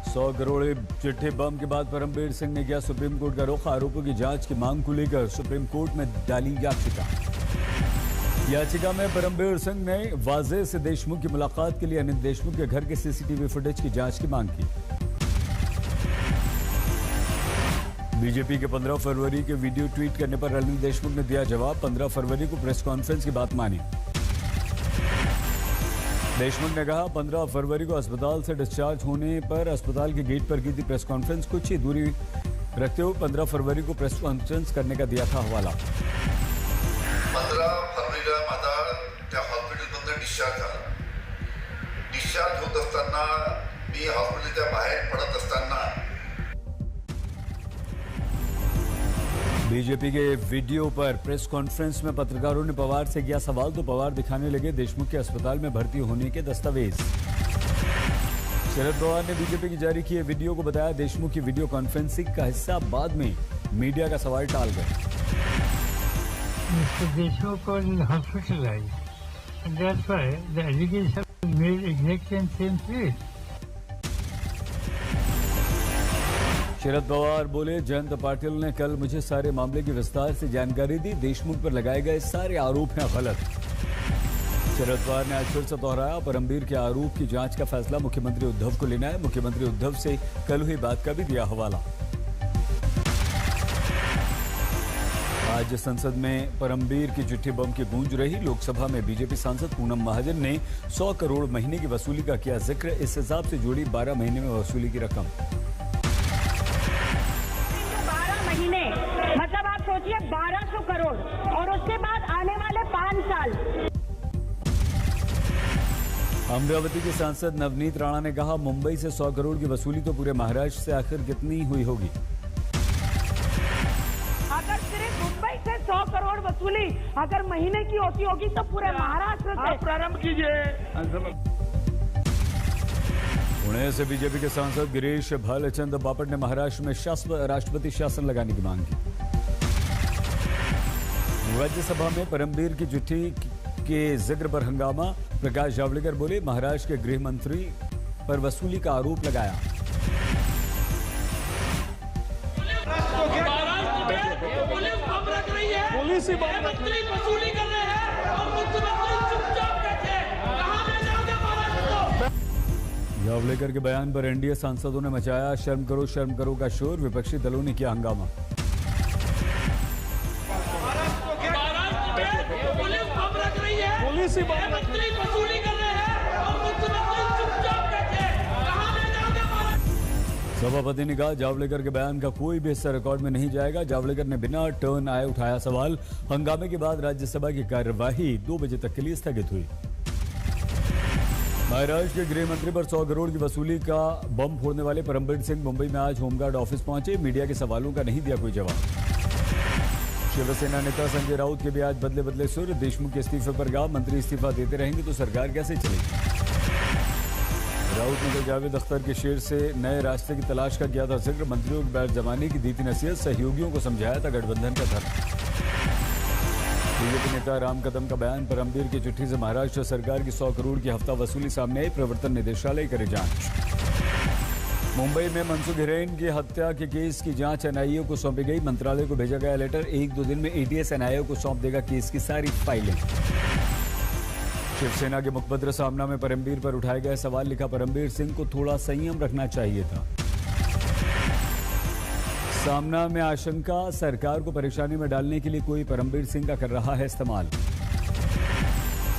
100 करोड़ चिट्ठी बम के बाद परमबीर सिंह ने किया सुप्रीम कोर्ट का रुख। आरोपों की जांच की मांग को लेकर सुप्रीम कोर्ट में डाली याचिका में परमबीर सिंह ने वाजे से देशमुख की मुलाकात के लिए अनिल देशमुख के घर के सीसीटीवी फुटेज की जांच की मांग की। बीजेपी के 15 फरवरी के वीडियो ट्वीट करने पर अनिल देशमुख ने दिया जवाब। 15 फरवरी को प्रेस कॉन्फ्रेंस की बात मानी। देशमुख ने कहा 15 फरवरी को अस्पताल से डिस्चार्ज होने पर अस्पताल के गेट पर की थी प्रेस कॉन्फ्रेंस। कुछ ही दूरी रखते हुए 15 फरवरी को प्रेस कॉन्फ्रेंस करने का दिया था हवाला। 15 फरवरीला माझा त्या हॉस्पिटलमधून डिस्चार्ज झाला। डिस्चार्ज होत असताना मी हॉस्पिटलच्या बाहेर पडत असताना बीजेपी के वीडियो पर प्रेस कॉन्फ्रेंस में पत्रकारों ने पवार से किया सवाल तो पवार दिखाने लगे देशमुख के अस्पताल में भर्ती होने के दस्तावेज। शरद पवार ने बीजेपी की जारी किए वीडियो को बताया देशमुख की वीडियो कॉन्फ्रेंसिंग का हिस्सा। बाद में मीडिया का सवाल टाल गए। Deshmukh hospitalized, and that's why the allegation made exact and same place. Sharad Pawar बोले जयंत पाटिल ने कल मुझे सारे मामले की विस्तार से जानकारी दी। देशमुख पर लगाए गए सारे आरोप हैं गलत। शरद पवार ने आज फिर से दोहराया परमबीर के आरोप की जांच का फैसला मुख्यमंत्री उद्धव को लेना है। मुख्यमंत्री उद्धव से कल हुई बात का भी दिया हवाला। आज संसद में परमबीर की चिट्ठी बम की गूंज रही। लोकसभा में बीजेपी सांसद पूनम महाजन ने 100 करोड़ महीने की वसूली का किया जिक्र। इस हिसाब से जोड़ी 12 महीने में वसूली की रकम। मतलब आप सोचिए 1200 करोड़ और उसके बाद आने वाले 5 साल। अमरावती के सांसद नवनीत राणा ने कहा मुंबई से 100 करोड़ की वसूली तो पूरे महाराष्ट्र से आखिर कितनी हुई होगी। अगर सिर्फ मुंबई से 100 करोड़ वसूली अगर महीने की होती होगी तो पूरे महाराष्ट्र से प्रारंभ कीजिए। पुणे से बीजेपी के सांसद गिरीश भालचंद बापट ने महाराष्ट्र में राष्ट्रपति शासन लगाने की मांग की। राज्यसभा में परमबीर की चिट्ठी के जिक्र पर हंगामा। प्रकाश जावड़ेकर बोले महाराष्ट्र के गृह मंत्री पर वसूली का आरोप लगाया। पुलिस मंत्री वसूली कर रहे हैं और मुख्यमंत्री चुपचाप बैठे। कहां ले जाओगे महाराष्ट्र को? जावड़ेकर के बयान पर एनडीए सांसदों ने मचाया शर्म करो का शोर। विपक्षी दलों ने किया हंगामा। मंत्री वसूली कर रहे हैं और मुख्यमंत्री चुपचाप बैठे। कहां ले जाओगे महाराष्ट्र? सभापति ने कहा जावड़ेकर के बयान का कोई भी हिस्सा रिकॉर्ड में नहीं जाएगा। जावड़ेकर ने बिना टर्न आए उठाया सवाल। हंगामे के बाद राज्यसभा की कार्यवाही 2 बजे तक के लिए स्थगित हुई। महाराष्ट्र के गृह मंत्री पर 100 करोड़ की वसूली का बम फोड़ने वाले परमबीर सिंह मुंबई में आज होमगार्ड ऑफिस पहुंचे। मीडिया के सवालों का नहीं दिया कोई जवाब। शिवसेना नेता संजय राउत के भी आज बदले सुर। देशमुख के इस्तीफे पर कहा मंत्री इस्तीफा देते रहेंगे तो सरकार कैसे चलेगी। राउत ने तो जावेद अख्तर के शेर से नए रास्ते की तलाश का किया था जिक्र। मंत्रियों के बैठ जमाने की दी थी नसीहत। सहयोगियों को समझाया था गठबंधन का धर्म। बीजेपी नेता राम कदम का बयान परमबीर की चिट्ठी से महाराष्ट्र सरकार की 100 करोड़ की हफ्ता वसूली सामने आई। प्रवर्तन निदेशालय करे जांच। मुंबई में मनसूख हिरेन की हत्या के केस की जांच एनआईए को सौंपी गई। मंत्रालय को भेजा गया लेटर। 1-2 दिन में एटीएस एनआईए को सौंप देगा केस की सारी फाइलें। शिवसेना के मुखपत्र सामना में परमबीर पर उठाए गए सवाल। लिखा परमबीर सिंह को थोड़ा संयम रखना चाहिए था। सामना में आशंका सरकार को परेशानी में डालने के लिए कोई परमबीर सिंह का कर रहा है इस्तेमाल।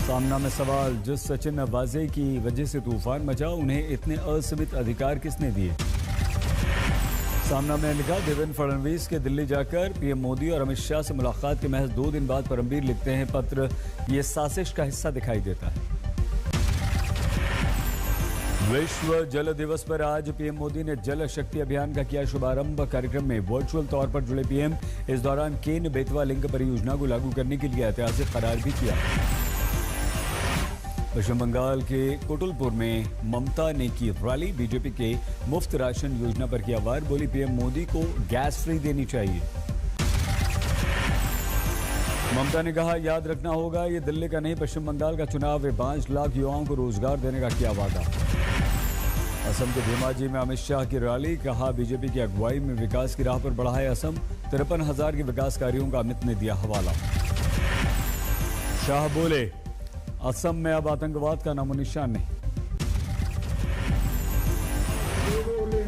सामना में सवाल जिस सचिन वाजे की वजह से तूफान मचा उन्हें इतने असीमित अधिकार किसने दिए। सामना में लिखा देवेंद्र फडणवीस के दिल्ली जाकर पीएम मोदी और अमित शाह से मुलाकात के महज 2 दिन बाद परमबीर लिखते हैं पत्र। ये साजिश का हिस्सा दिखाई देता है। विश्व जल दिवस पर आज पीएम मोदी ने जल शक्ति अभियान का किया शुभारंभ। कार्यक्रम में वर्चुअल तौर पर जुड़े पीएम इस दौरान केन बेतवा लिंक परियोजना को लागू करने के लिए ऐतिहासिक करार भी किया। पश्चिम बंगाल के कोटुलपुर में ममता ने की रैली। बीजेपी के मुफ्त राशन योजना पर किया वार। बोली पीएम मोदी को गैस फ्री देनी चाहिए। ममता ने कहा याद रखना होगा ये दिल्ली का नहीं पश्चिम बंगाल का चुनाव है। 5 लाख युवाओं को रोजगार देने का किया वादा। असम के धेमाजी में अमित शाह की रैली, कहा बीजेपी की अगुवाई में विकास की राह पर बढ़ा है असम। 53,000 के विकास कार्यों का अमित ने दिया हवाला। शाह बोले, असम में अब आतंकवाद का नामो निशान नहीं।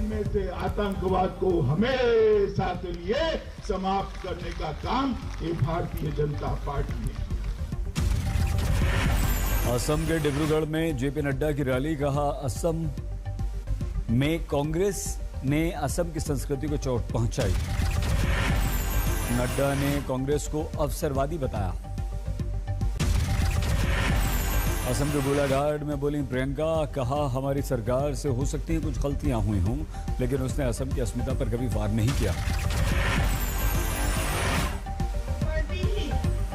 में से आतंकवाद को हमेशा के लिए समाप्त करने का काम ये भारतीय जनता पार्टी ने। असम के डिब्रूगढ़ में जेपी नड्डा की रैली, कहा असम में कांग्रेस ने असम की संस्कृति को चोट पहुंचाई। नड्डा ने कांग्रेस को अवसरवादी बताया। असम के गोलाघाट में बोली प्रियंका, कहा हमारी सरकार से हो सकती है कुछ गलतियां हुई हों, लेकिन उसने असम की अस्मिता पर कभी वार नहीं किया।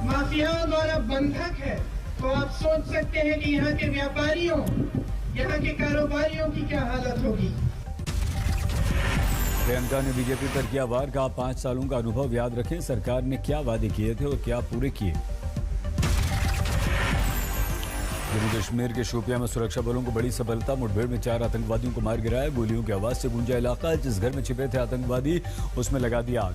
माफियाओं द्वारा बंधक है, तो आप सोच सकते हैं कि यहाँ के व्यापारियों, यहाँ के कारोबारियों की क्या हालत होगी। प्रियंका ने बीजेपी पर किया वार, कहा 5 सालों का अनुभव याद रखें, सरकार ने क्या वादे किए थे और क्या पूरे किए। जम्मू कश्मीर के शोपियां में सुरक्षा बलों को बड़ी सफलता, मुठभेड़ में 4 आतंकवादियों को मार गिराया। गोलियों की आवाज से गूंजा इलाका, जिस घर में छिपे थे आतंकवादी उसमें लगा दी आग।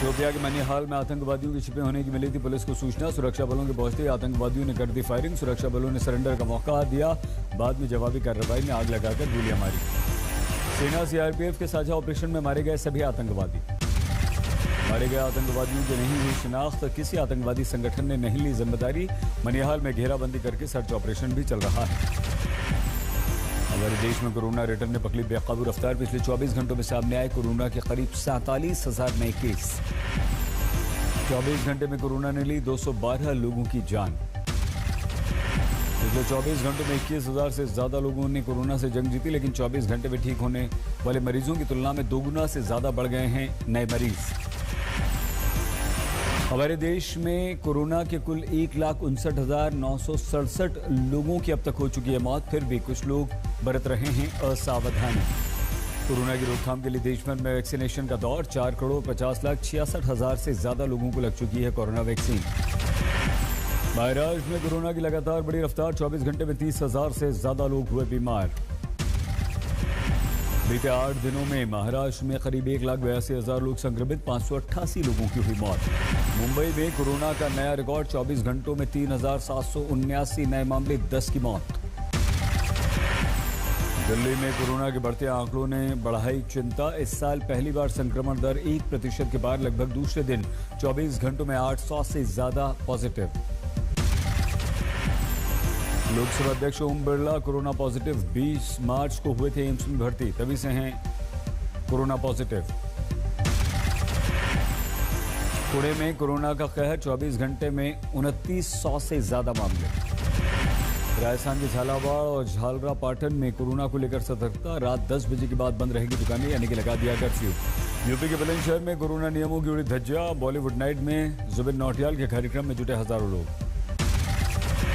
शोपियां के मनिहाल में आतंकवादियों के छिपे होने की मिली थी पुलिस को सूचना। सुरक्षा बलों के पहुंचते ही आतंकवादियों ने कर दी फायरिंग। सुरक्षा बलों ने सरेंडर का मौका दिया, बाद में जवाबी कार्रवाई में आग लगाकर गोलियां मारी। सेना सीआरपीएफ के साझा ऑपरेशन में मारे गए सभी आतंकवादी। मारे गए आतंकवादियों की नहीं हुई शिनाख्त, किसी आतंकवादी संगठन ने नहीं ली जिम्मेदारी। मनिहाल में घेराबंदी करके सर्च ऑपरेशन भी चल रहा है। हमारे देश में कोरोना रिटर्न ने पकड़ी बेकाबू रफ्तार। पिछले 24 घंटों में सामने आए कोरोना के करीब 47,000 नए केस। 24 घंटे में कोरोना ने ली 212 लोगों की जान। पिछले 24 घंटों में 21,000 से ज्यादा लोगों ने कोरोना से जंग जीती, लेकिन 24 घंटे में ठीक होने वाले मरीजों की तुलना में 2 गुना से ज्यादा बढ़ गए हैं नए मरीज। हमारे देश में कोरोना के कुल 1,59,967 लोगों की अब तक हो चुकी है मौत। फिर भी कुछ लोग बरत रहे हैं असावधानी। कोरोना की रोकथाम के लिए देश भर में वैक्सीनेशन का दौर। 4,50,66,000 से ज्यादा लोगों को लग चुकी है कोरोना वैक्सीन। महाराष्ट्र में कोरोना की लगातार बड़ी रफ्तार। 24 घंटे में 30,000 से ज्यादा लोग हुए बीमार। बीते 8 दिनों में महाराष्ट्र में करीब 1,82,000 लोग संक्रमित, 588 लोगों की हुई मौत। मुंबई में कोरोना का नया रिकॉर्ड। 24 घंटों में 3,779 नए मामले, 10 की मौत। दिल्ली में कोरोना के बढ़ते आंकड़ों ने बढ़ाई चिंता। इस साल पहली बार संक्रमण दर 1% के पार। लगभग दूसरे दिन 24 घंटों में 800 से ज्यादा पॉजिटिव। लोकसभा अध्यक्ष ओम बिरला कोरोना पॉजिटिव। 20 मार्च को हुए थे एम्स में भर्ती, तभी से हैं कोरोना पॉजिटिव। पुणे में कोरोना का कहर। 24 घंटे में 2900 से ज्यादा मामले। राजस्थान के झालावाड़ और झालरा पाटन में कोरोना को लेकर सतर्कता। रात 10 बजे के बाद बंद रहेगी दुकानें, यानी कि लगा दिया कर्फ्यू। यूपी के बुलंदशहर में कोरोना नियमों की उड़ी धज्जियां। बॉलीवुड नाइट में जुबिन नौटियाल के कार्यक्रम में जुटे हजारों लोग।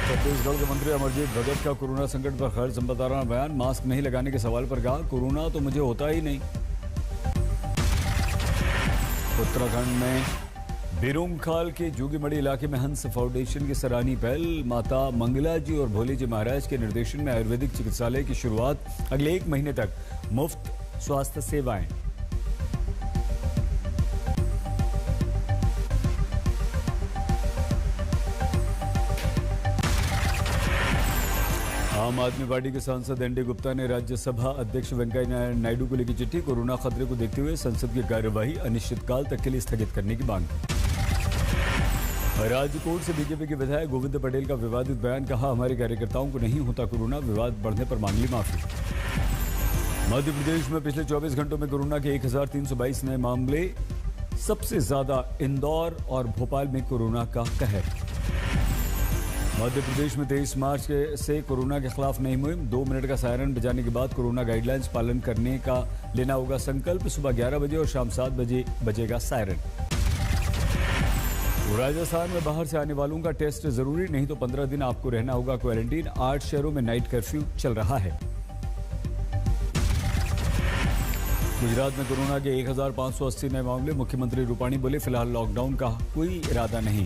छत्तीसगढ़ के मंत्री अमरजीत भगत का कोरोना संकट पर खैर संबंधाना बयान। मास्क नहीं लगाने के सवाल पर कहा, कोरोना तो मुझे होता ही नहीं। उत्तराखंड में बिरुंगखाल के जोगीमढ़ी इलाके में हंस फाउंडेशन की सराहनीय पहल। माता मंगला जी और भोले जी महाराज के निर्देशन में आयुर्वेदिक चिकित्सालय की शुरुआत। अगले 1 महीने तक मुफ्त स्वास्थ्य सेवाएं। आम आदमी पार्टी के सांसद एनडी गुप्ता ने राज्यसभा अध्यक्ष वेंकैया नायडू को लिखी चिट्ठी। कोरोना खतरे को देखते हुए संसद की कार्यवाही अनिश्चितकाल तक के लिए स्थगित करने की मांग की। राजकोट से बीजेपी के विधायक गोविंद पटेल का विवादित बयान। कहा, हमारे कार्यकर्ताओं को नहीं होता कोरोना, विवाद बढ़ने पर मांग ली माफी। मध्य प्रदेश में पिछले 24 घंटों में कोरोना के 1,322 नए मामले। सबसे ज्यादा इंदौर और भोपाल में कोरोना का कहर। मध्य प्रदेश में 23 मार्च से कोरोना के खिलाफ नई मुहिम। 2 मिनट का सायरन बजाने के बाद कोरोना गाइडलाइंस पालन करने का लेना होगा संकल्प। सुबह 11 बजे और शाम 7 बजे बजेगा सायरन। राजस्थान में बाहर से आने वालों का टेस्ट जरूरी, नहीं तो 15 दिन आपको रहना होगा क्वारंटीन। 8 शहरों में नाइट कर्फ्यू चल रहा है। गुजरात में कोरोना के 1580 नए मामले। मुख्यमंत्री रूपाणी बोले फिलहाल लॉकडाउन का कोई इरादा नहीं।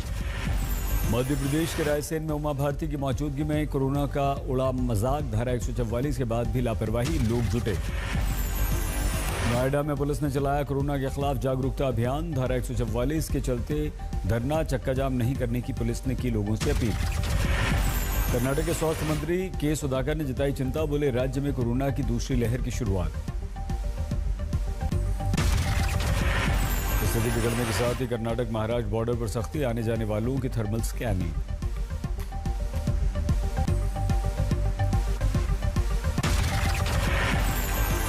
मध्य प्रदेश के रायसेन में उमा भारती की मौजूदगी में कोरोना का उड़ा मजाक। धारा 144 के बाद भी लापरवाही, लोग जुटे। नोएडा में पुलिस ने चलाया कोरोना के खिलाफ जागरूकता अभियान। धारा 144 के चलते धरना चक्का जाम नहीं करने की पुलिस ने की लोगों से अपील। कर्नाटक के स्वास्थ्य मंत्री के सुधाकर ने जताई चिंता, बोले राज्य में कोरोना की दूसरी लहर की शुरुआत। स्थिति बिगड़ने के साथ ही कर्नाटक महाराष्ट्र बॉर्डर पर सख्ती, आने जाने वालों की थर्मल स्कैनिंग।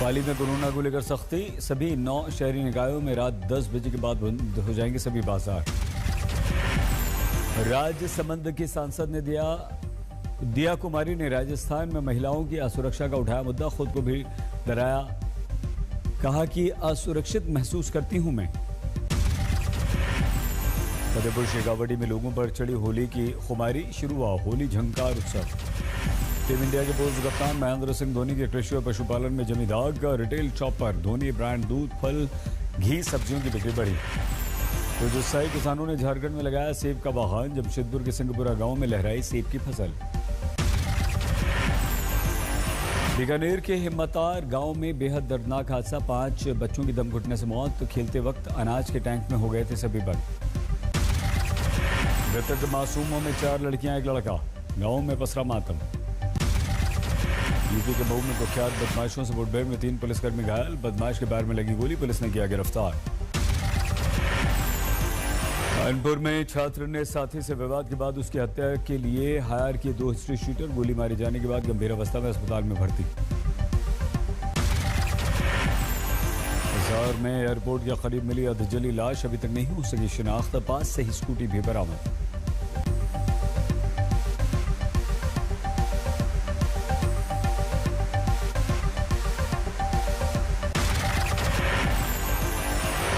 पाली में कोरोना को लेकर सख्ती, सभी 9 शहरी निकायों में रात 10 बजे के बाद बंद हो जाएंगे सभी बाजार। राजसमंद के सांसद ने दिया कुमारी ने राजस्थान में महिलाओं की असुरक्षा का उठाया मुद्दा, खुद को भी डराया, कहा कि असुरक्षित महसूस करती हूं मैं। फतेहपुर शेखावटी में लोगों पर चढ़ी होली की खुमारी, शुरू हुआ होली झंकार उत्सव। टीम इंडिया के पोस्ट कप्तान महेंद्र सिंह धोनी के कृषि और पशुपालन में जमी दाग। रिटेल चॉपर धोनी ब्रांड दूध, फल, घी, सब्जियों की बिक्री बढ़ी। तो जुस्साई किसानों ने झारखंड में लगाया सेब का बागान। जमशेदपुर के सिंहपुरा गांव में लहराई सेब की फसल। बीकानेर के हिम्मतार गांव में बेहद दर्दनाक हादसा, 5 बच्चों की दम घुटने से मौत। खेलते वक्त अनाज के टैंक में हो गए थे सभी बंद। मृतक मासूमों में 4 लड़कियां, 1 लड़का। गांव में पसरा मातम। यूपी के मऊ में कुख्यात बदमाशों से मुठभेड़ में 3 पुलिसकर्मी घायल। बदमाश के पैर में लगी गोली, पुलिस ने किया गिरफ्तार। कानपुर में छात्र ने साथी से विवाद के बाद उसकी हत्या के लिए हायर किए 2 हिस्ट्री शीटर। गोली मारे जाने के बाद गंभीर अवस्था में अस्पताल में भर्ती। हिसार में एयरपोर्ट के करीब मिली अधजली लाश, अभी तक नहीं हो सकी शिनाख्त। पास से ही स्कूटी भी बरामद।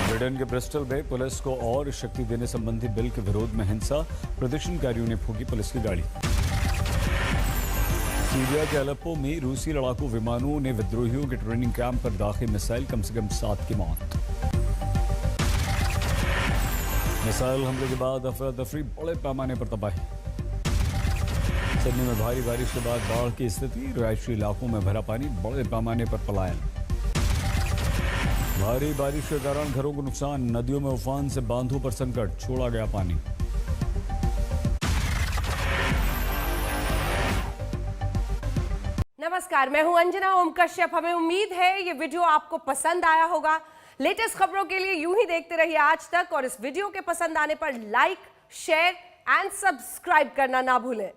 ब्रिटेन के ब्रिस्टल में पुलिस को और शक्ति देने संबंधी बिल के विरोध में हिंसा, प्रदर्शनकारियों ने फूंकी पुलिस की गाड़ी। सीरिया के अलेप्पो में रूसी लड़ाकू विमानों ने विद्रोहियों के ट्रेनिंग कैंप पर दाखिल मिसाइल, कम से कम 7 की मौत। मिसाइल हमले के बाद अफरा तफरी, बड़े पैमाने पर तबाही। सिडनी में भारी बारिश के बाद बाढ़ की स्थिति, रिहायशी इलाकों में भरा पानी, बड़े पैमाने पर पलायन। भारी बारिश के कारण घरों को नुकसान, नदियों में उफान से बांधों पर संकट, छोड़ा गया पानी। नमस्कार, मैं हूं अंजना ओम कश्यप। हमें उम्मीद है ये वीडियो आपको पसंद आया होगा। लेटेस्ट खबरों के लिए यूं ही देखते रहिए आज तक, और इस वीडियो के पसंद आने पर लाइक, शेयर एंड सब्सक्राइब करना ना भूलें।